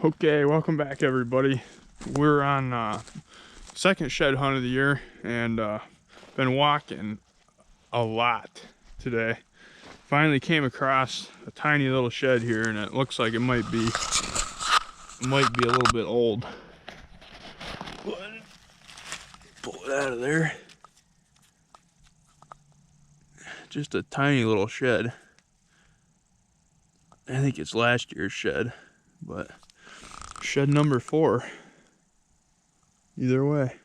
Okay, welcome back everybody. We're on second shed hunt of the year and been walking a lot today. Finally came across a tiny little shed here and it looks like it might be a little bit old. Pull it out of there. Just a tiny little shed. I think it's last year's shed, but shed number 4. Either way.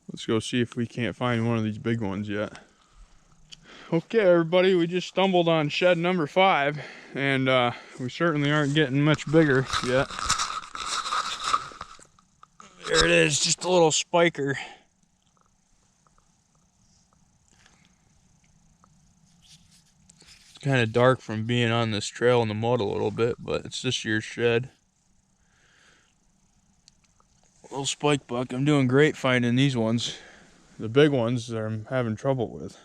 Let's go see if we can't find one of these big ones yet. Okay, everybody, we just stumbled on shed number 5, and we certainly aren't getting much bigger yet. There it is, just a little spiker. It's kind of dark from being on this trail in the mud a little bit, but it's this year's shed. Little spike buck. I'm doing great finding these ones. The big ones I'm having trouble with.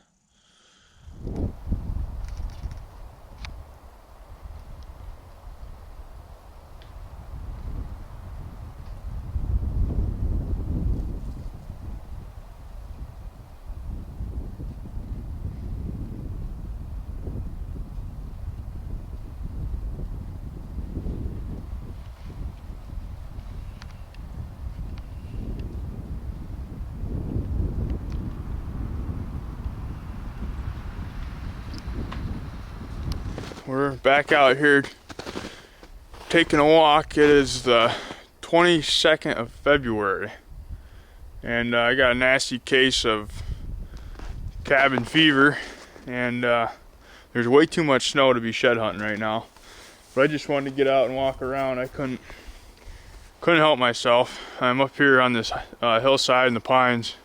We're back out here taking a walk. It is the 22nd of February and I got a nasty case of cabin fever and there's way too much snow to be shed hunting right now, but I just wanted to get out and walk around. I couldn't help myself. I'm up here on this hillside in the pines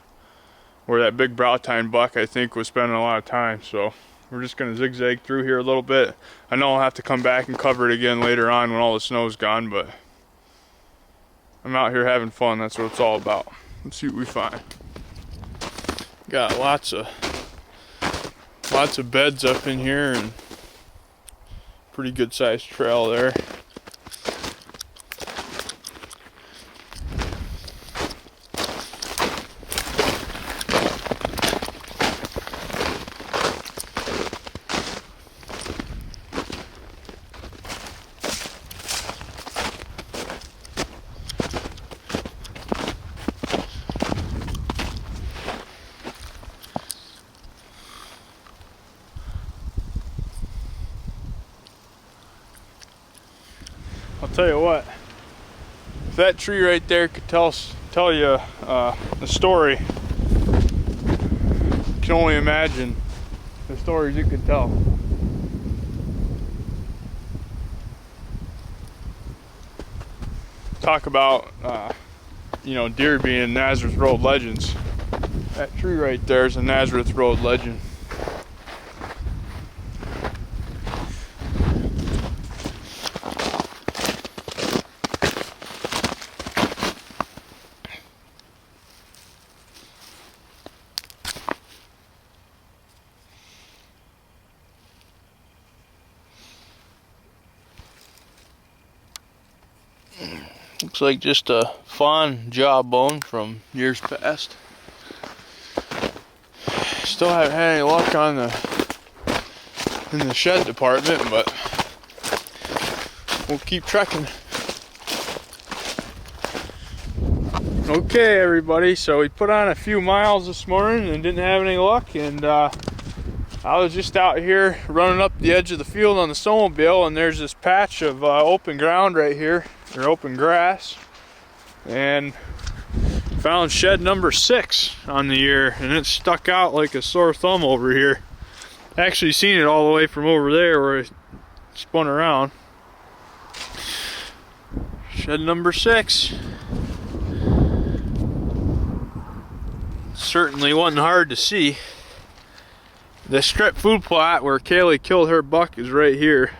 where that big brow tine buck I think was spending a lot of time, so we're just gonna zigzag through here a little bit. I know I'll have to come back and cover it again later on when all the snow's gone, but I'm out here having fun. That's what it's all about. Let's see what we find. Got lots of beds up in here and pretty good sized trail there. I'll tell you what, if that tree right there could tell you a story, you can only imagine the stories it could tell. Talk about, you know, deer being Nazareth Road legends. That tree right there is a Nazareth Road legend. Looks like just a fawn jawbone from years past. Still haven't had any luck in the shed department, but we'll keep trekking. Okay, everybody, so we put on a few miles this morning and didn't have any luck, and I was just out here running up the edge of the field on the snowmobile, and there's this patch of open ground right here, or open grass, and found shed number 6 on the year, and it stuck out like a sore thumb over here. Actually seen it all the way from over there where I spun around. Shed number 6. Certainly wasn't hard to see. The strip food plot where Kaylee killed her buck is right here.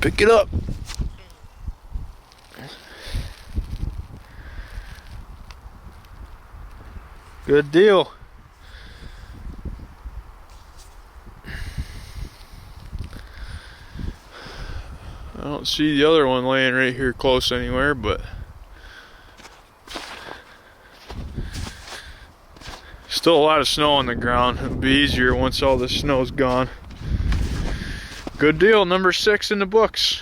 Pick it up. Good deal. I don't see the other one laying right here close anywhere, but still a lot of snow on the ground. It'll be easier once all this snow's gone. Good deal, number 6 in the books.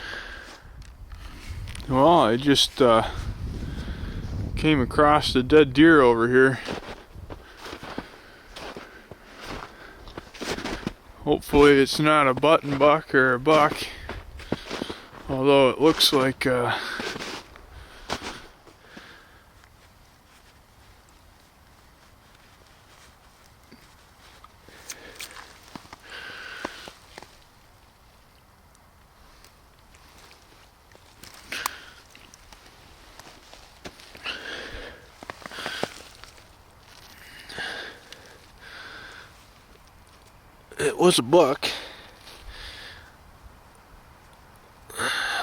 Well, I just came across the dead deer over here. Hopefully it's not a button buck or a buck, although it looks like it was a buck.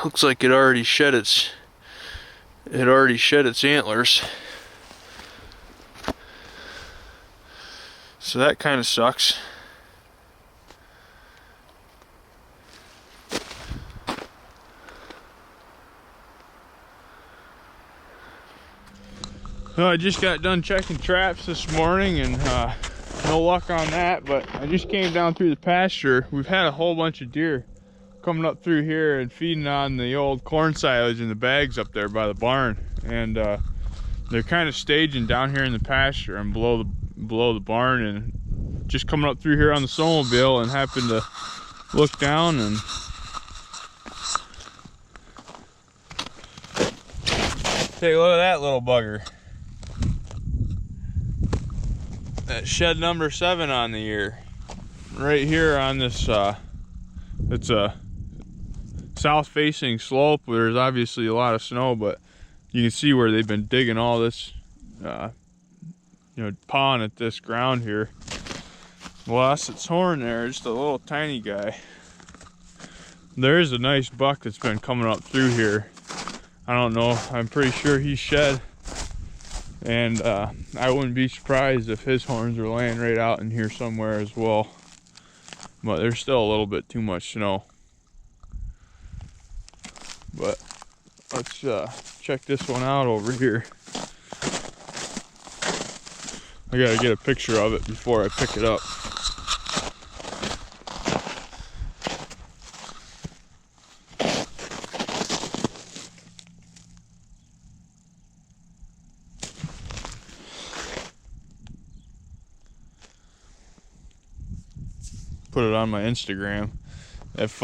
Looks like it already shed its antlers. So that kind of sucks. Well, I just got done checking traps this morning and no luck on that, but I just came down through the pasture. We've had a whole bunch of deer coming up through here and feeding on the old corn silage in the bags up there by the barn, and they're kind of staging down here in the pasture and below the barn, and just coming up through here on the snowmobile and happened to look down and take a look at that little bugger. That shed number 7 on the year. Right here on this, it's a south-facing slope. There's obviously a lot of snow, but you can see where they've been digging all this, pawing at this ground here. Lost its horn there, just a little tiny guy. There's a nice buck that's been coming up through here. I don't know, I'm pretty sure he shed. And I wouldn't be surprised if his horns are laying right out in here somewhere as well. But there's still a little bit too much snow. But let's check this one out over here. I gotta get a picture of it before I pick it up. Put it on my Instagram. If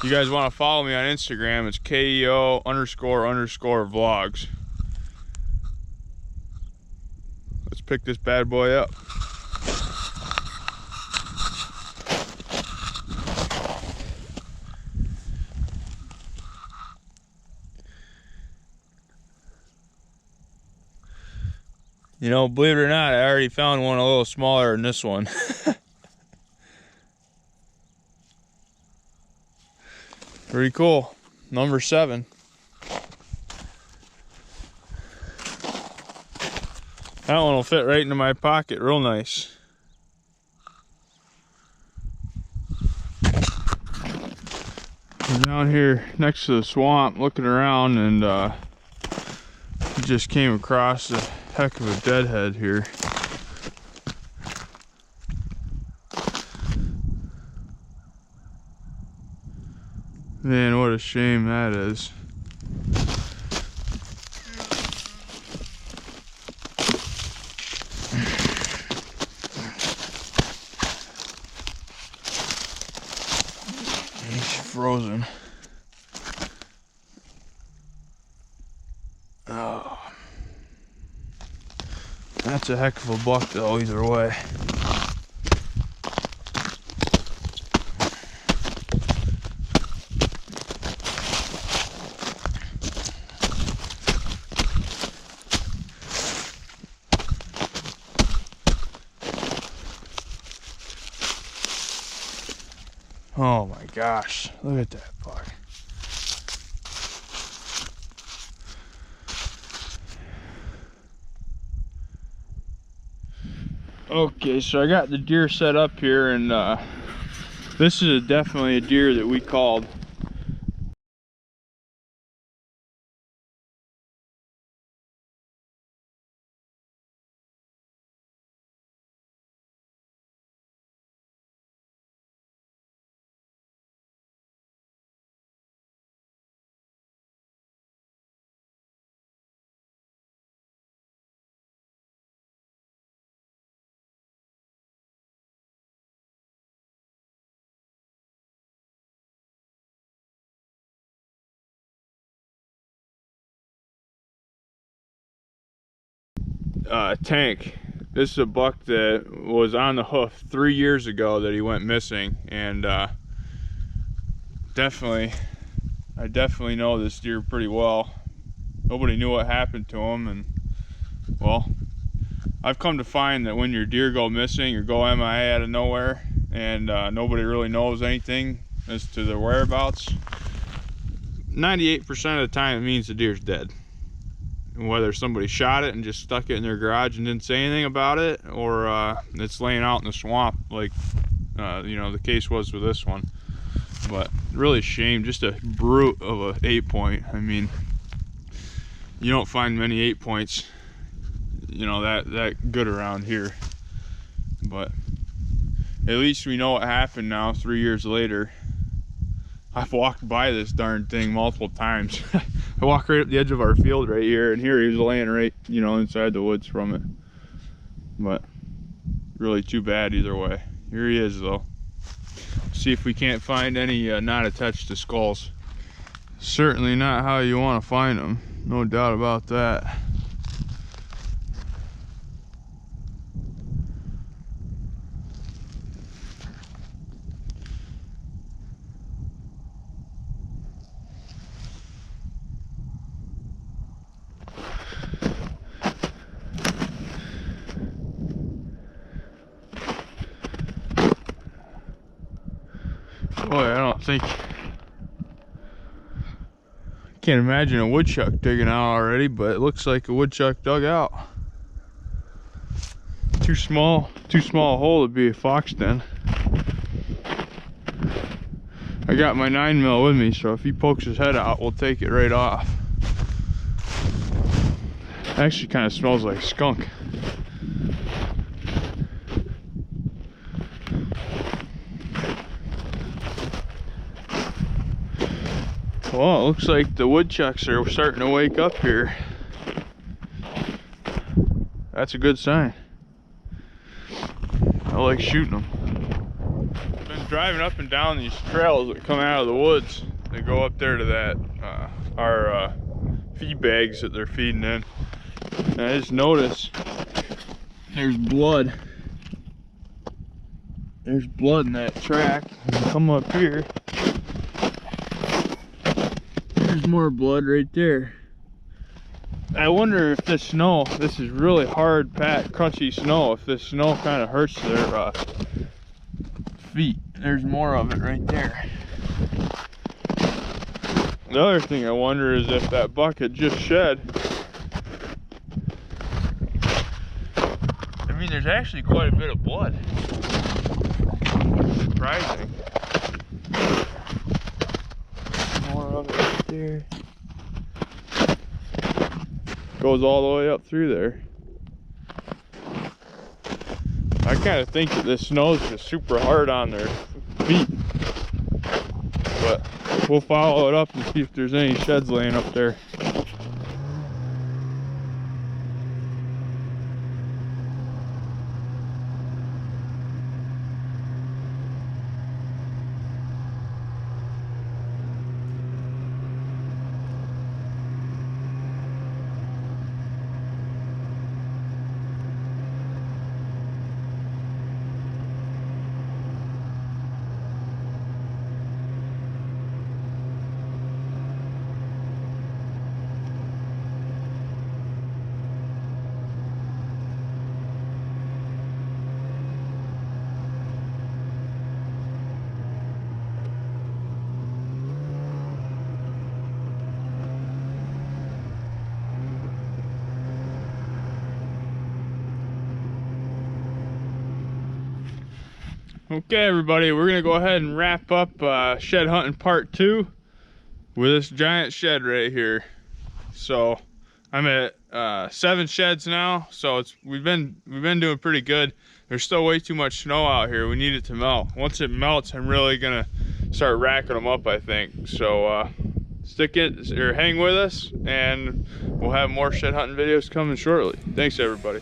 you guys want to follow me on Instagram, it's KEO__vlogs. Let's pick this bad boy up. You know, believe it or not, I already found one a little smaller than this one. Pretty cool. Number 7. That one will fit right into my pocket real nice. I'm down here next to the swamp looking around, and just came across a heck of a deadhead here. Man, what a shame that is. He's frozen. Oh. That's a heck of a buck though, either way. Oh my gosh, look at that buck. Okay, so I got the deer set up here, and this is definitely a deer that we called Tank. This is a buck that was on the hoof 3 years ago that he went missing, and I definitely know this deer pretty well. Nobody knew what happened to him, and well, I've come to find that when your deer go missing or go MIA out of nowhere, and nobody really knows anything as to their whereabouts, 98% of the time it means the deer's dead. Whether somebody shot it and just stuck it in their garage and didn't say anything about it, or it's laying out in the swamp like you know, the case was with this one. But really a shame, just a brute of a 8-point. I mean, you don't find many 8-points, you know, that good around here. But at least we know what happened now 3 years later. I've walked by this darn thing multiple times. I walk right up the edge of our field right here, and here he was laying right, you know, inside the woods from it. But really too bad either way. Here he is though. See if we can't find any not attached to skulls. Certainly not how you want to find them, no doubt about that. Boy, I don't think, can't imagine a woodchuck digging out already, but it looks like a woodchuck dug out. Too small a hole to be a fox den. I got my 9mm with me, so if he pokes his head out, we'll take it right off. Actually kind of smells like skunk. Well, it looks like the woodchucks are starting to wake up here. That's a good sign. I like shooting them. Been driving up and down these trails that come out of the woods. They go up there to that our feed bags that they're feeding in. And I just noticed there's blood. There's blood in that track. Come up here. There's more blood right there. I wonder if this snow, this is really hard, packed, crunchy snow, if this snow kind of hurts their feet. There's more of it right there. The other thing I wonder is if that buck had just shed. I mean, there's actually quite a bit of blood. Surprising. More of it right there. Goes all the way up through there. I kind of think that this snow's just super hard on their feet, but we'll follow it up and see if there's any sheds laying up there. Okay, everybody, we're gonna go ahead and wrap up shed hunting part 2 with this giant shed right here. So I'm at 7 sheds now, so we've been doing pretty good. There's still way too much snow out here. We need it to melt. Once it melts, I'm really gonna start racking them up, I think. So stick it or hang with us, and we'll have more shed hunting videos coming shortly. Thanks, everybody.